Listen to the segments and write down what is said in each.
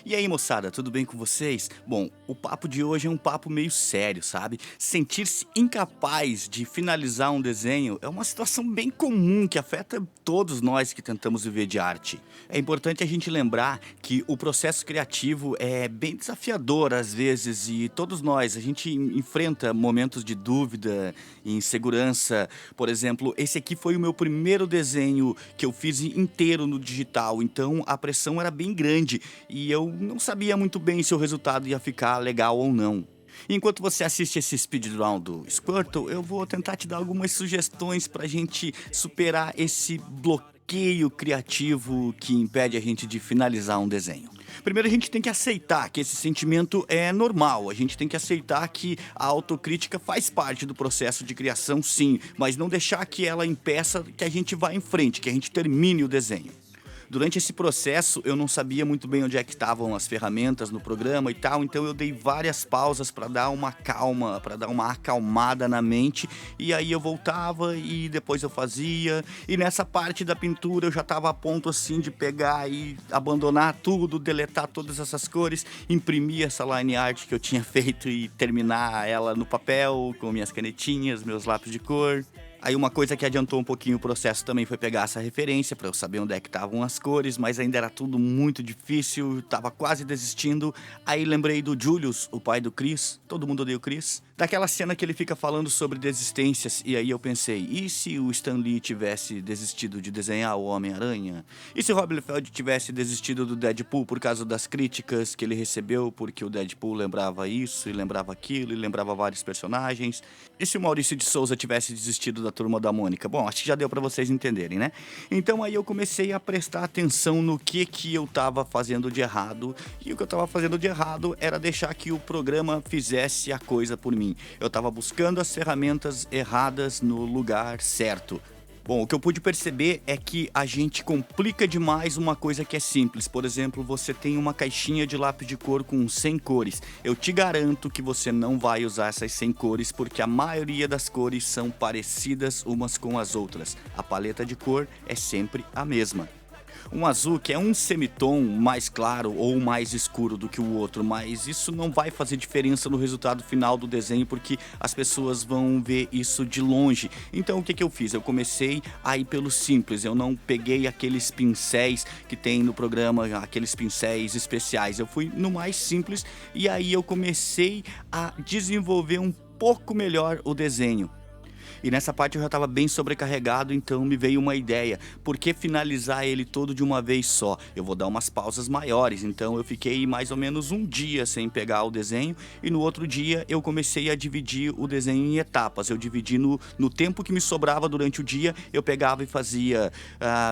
E aí, moçada, tudo bem com vocês? Bom, o papo de hoje é um papo meio sério, sabe? Sentir-se incapaz de finalizar um desenho é uma situação bem comum que afeta todos nós que tentamos viver de arte. É importante a gente lembrar que o processo criativo é bem desafiador às vezes e todos nós, a gente enfrenta momentos de dúvida e insegurança. Por exemplo, esse aqui foi o meu primeiro desenho que eu fiz inteiro no digital, então a pressão era bem grande e eu não sabia muito bem se o resultado ia ficar legal ou não. Enquanto você assiste esse speedrun do Squirtle, eu vou tentar te dar algumas sugestões pra gente superar esse bloqueio criativo que impede a gente de finalizar um desenho. Primeiro a gente tem que aceitar que esse sentimento é normal, a gente tem que aceitar que a autocrítica faz parte do processo de criação sim, mas não deixar que ela impeça que a gente vá em frente, que a gente termine o desenho. Durante esse processo, eu não sabia muito bem onde é que estavam as ferramentas no programa e tal, então eu dei várias pausas para dar uma calma, para dar uma acalmada na mente, e aí eu voltava e depois eu fazia. E nessa parte da pintura eu já estava a ponto assim de pegar e abandonar tudo, deletar todas essas cores, imprimir essa line art que eu tinha feito e terminar ela no papel com minhas canetinhas, meus lápis de cor. Aí uma coisa que adiantou um pouquinho o processo também foi pegar essa referência para eu saber onde é que estavam as cores, mas ainda era tudo muito difícil, tava quase desistindo. Aí lembrei do Julius, o pai do Chris, todo mundo odeia o Chris, daquela cena que ele fica falando sobre desistências, e aí eu pensei, e se o Stan Lee tivesse desistido de desenhar o Homem-Aranha? E se o Rob Liefeld tivesse desistido do Deadpool por causa das críticas que ele recebeu, porque o Deadpool lembrava isso e lembrava aquilo e lembrava vários personagens? E se o Maurício de Souza tivesse desistido da Turma da Mônica? Bom, acho que já deu pra vocês entenderem, né? Então aí eu comecei a prestar atenção no que eu tava fazendo de errado, e o que eu tava fazendo de errado era deixar que o programa fizesse a coisa por mim. Eu tava buscando as ferramentas erradas no lugar certo. Bom, o que eu pude perceber é que a gente complica demais uma coisa que é simples. Por exemplo, você tem uma caixinha de lápis de cor com 100 cores. Eu te garanto que você não vai usar essas 100 cores porque a maioria das cores são parecidas umas com as outras. A paleta de cor é sempre a mesma. Um azul que é um semitom mais claro ou mais escuro do que o outro, mas isso não vai fazer diferença no resultado final do desenho porque as pessoas vão ver isso de longe. Então o que eu fiz? Eu comecei a ir pelo simples, eu não peguei aqueles pincéis que tem no programa, aqueles pincéis especiais, eu fui no mais simples e aí eu comecei a desenvolver um pouco melhor o desenho. E nessa parte eu já estava bem sobrecarregado, então me veio uma ideia. Por que finalizar ele todo de uma vez só? Eu vou dar umas pausas maiores, então eu fiquei mais ou menos um dia sem pegar o desenho e no outro dia eu comecei a dividir o desenho em etapas. Eu dividi no tempo que me sobrava durante o dia, eu pegava e fazia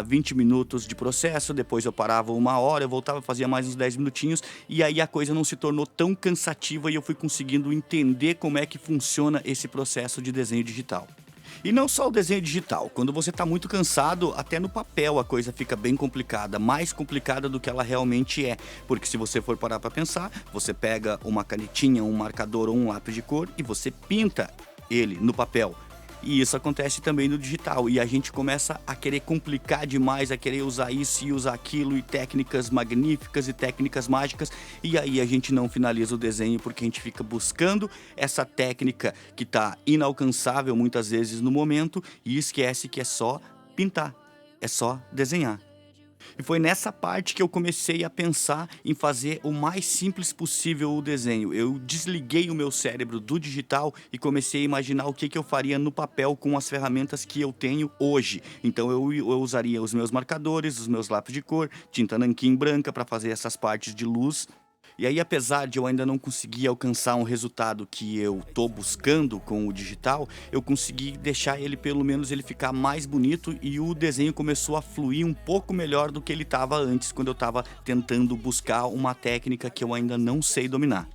20 minutos de processo, depois eu parava uma hora, eu voltava, fazia mais uns 10 minutinhos e aí a coisa não se tornou tão cansativa e eu fui conseguindo entender como é que funciona esse processo de desenho digital. E não só o desenho digital, quando você está muito cansado, até no papel a coisa fica bem complicada, mais complicada do que ela realmente é. Porque se você for parar para pensar, você pega uma canetinha, um marcador ou um lápis de cor e você pinta ele no papel. E isso acontece também no digital, e a gente começa a querer complicar demais, a querer usar isso e usar aquilo, e técnicas magníficas e técnicas mágicas, e aí a gente não finaliza o desenho porque a gente fica buscando essa técnica que está inalcançável muitas vezes no momento, e esquece que é só pintar, é só desenhar. E foi nessa parte que eu comecei a pensar em fazer o mais simples possível o desenho. Eu desliguei o meu cérebro do digital e comecei a imaginar o que eu faria no papel com as ferramentas que eu tenho hoje. Então eu usaria os meus marcadores, os meus lápis de cor, tinta nanquim branca para fazer essas partes de luz. E aí, apesar de eu ainda não conseguir alcançar um resultado que eu tô buscando com o digital, eu consegui deixar ele, pelo menos, ele ficar mais bonito e o desenho começou a fluir um pouco melhor do que ele estava antes, quando eu estava tentando buscar uma técnica que eu ainda não sei dominar.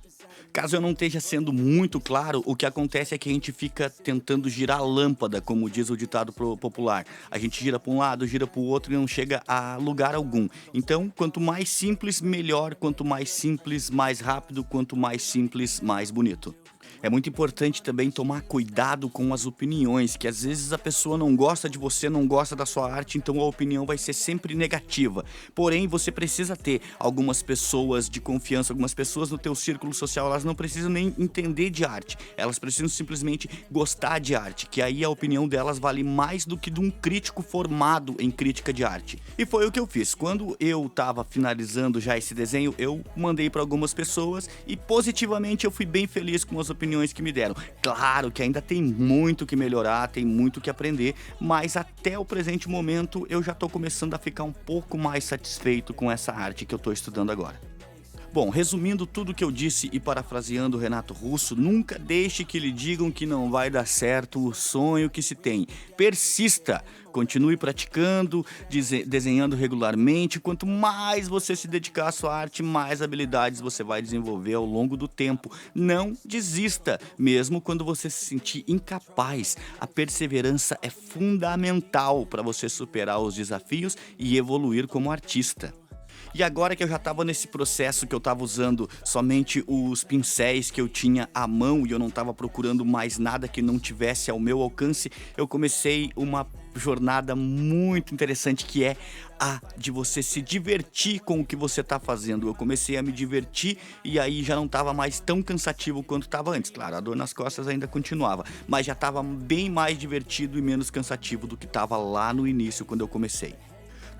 Caso eu não esteja sendo muito claro, o que acontece é que a gente fica tentando girar a lâmpada, como diz o ditado popular. A gente gira para um lado, gira para o outro e não chega a lugar algum. Então, quanto mais simples, melhor. Quanto mais simples, mais rápido. Quanto mais simples, mais bonito. É muito importante também tomar cuidado com as opiniões, que às vezes a pessoa não gosta de você, não gosta da sua arte, então a opinião vai ser sempre negativa. Porém, você precisa ter algumas pessoas de confiança, algumas pessoas no teu círculo social, elas não precisam nem entender de arte, elas precisam simplesmente gostar de arte, que aí a opinião delas vale mais do que de um crítico formado em crítica de arte. E foi o que eu fiz. Quando eu estava finalizando já esse desenho, eu mandei para algumas pessoas e positivamente eu fui bem feliz com as opiniões que me deram. Claro que ainda tem muito que melhorar, tem muito que aprender, mas até o presente momento eu já estou começando a ficar um pouco mais satisfeito com essa arte que eu estou estudando agora. Bom, resumindo tudo que eu disse e parafraseando o Renato Russo, nunca deixe que lhe digam que não vai dar certo o sonho que se tem. Persista, continue praticando, desenhando regularmente. Quanto mais você se dedicar à sua arte, mais habilidades você vai desenvolver ao longo do tempo. Não desista, mesmo quando você se sentir incapaz. A perseverança é fundamental para você superar os desafios e evoluir como artista. E agora que eu já estava nesse processo que eu estava usando somente os pincéis que eu tinha à mão e eu não estava procurando mais nada que não tivesse ao meu alcance, eu comecei uma jornada muito interessante que é a de você se divertir com o que você está fazendo. Eu comecei a me divertir e aí já não estava mais tão cansativo quanto estava antes. Claro, a dor nas costas ainda continuava, mas já estava bem mais divertido e menos cansativo do que estava lá no início quando eu comecei.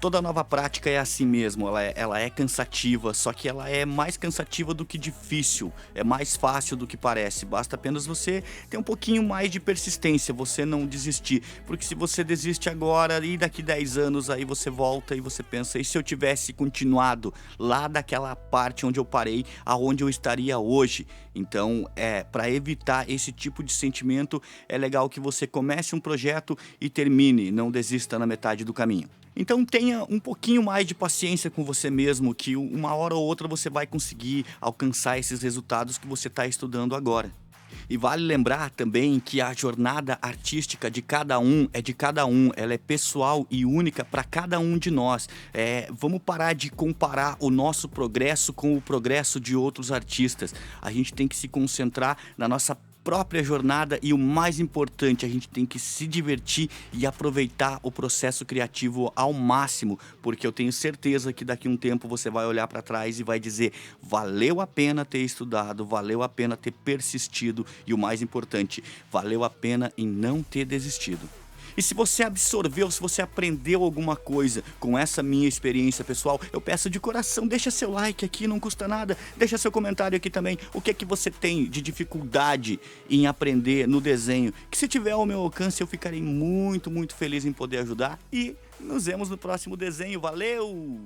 Toda nova prática é assim mesmo, ela é cansativa, só que ela é mais cansativa do que difícil, é mais fácil do que parece, basta apenas você ter um pouquinho mais de persistência, você não desistir, porque se você desiste agora e daqui 10 anos aí você volta e você pensa, e se eu tivesse continuado lá daquela parte onde eu parei, aonde eu estaria hoje? Então, para evitar esse tipo de sentimento, é legal que você comece um projeto e termine, não desista na metade do caminho. Então tenha um pouquinho mais de paciência com você mesmo, que uma hora ou outra você vai conseguir alcançar esses resultados que você está estudando agora. E vale lembrar também que a jornada artística de cada um é de cada um, ela é pessoal e única para cada um de nós. Vamos parar de comparar o nosso progresso com o progresso de outros artistas. A gente tem que se concentrar na nossa própria jornada e o mais importante, a gente tem que se divertir e aproveitar o processo criativo ao máximo, porque eu tenho certeza que daqui a um tempo você vai olhar para trás e vai dizer, valeu a pena ter estudado, valeu a pena ter persistido e o mais importante, valeu a pena em não ter desistido. E se você absorveu, se você aprendeu alguma coisa com essa minha experiência pessoal, eu peço de coração, deixa seu like aqui, não custa nada, deixa seu comentário aqui também, o que é que você tem de dificuldade em aprender no desenho, que se tiver ao meu alcance eu ficarei muito, muito feliz em poder ajudar e nos vemos no próximo desenho, valeu!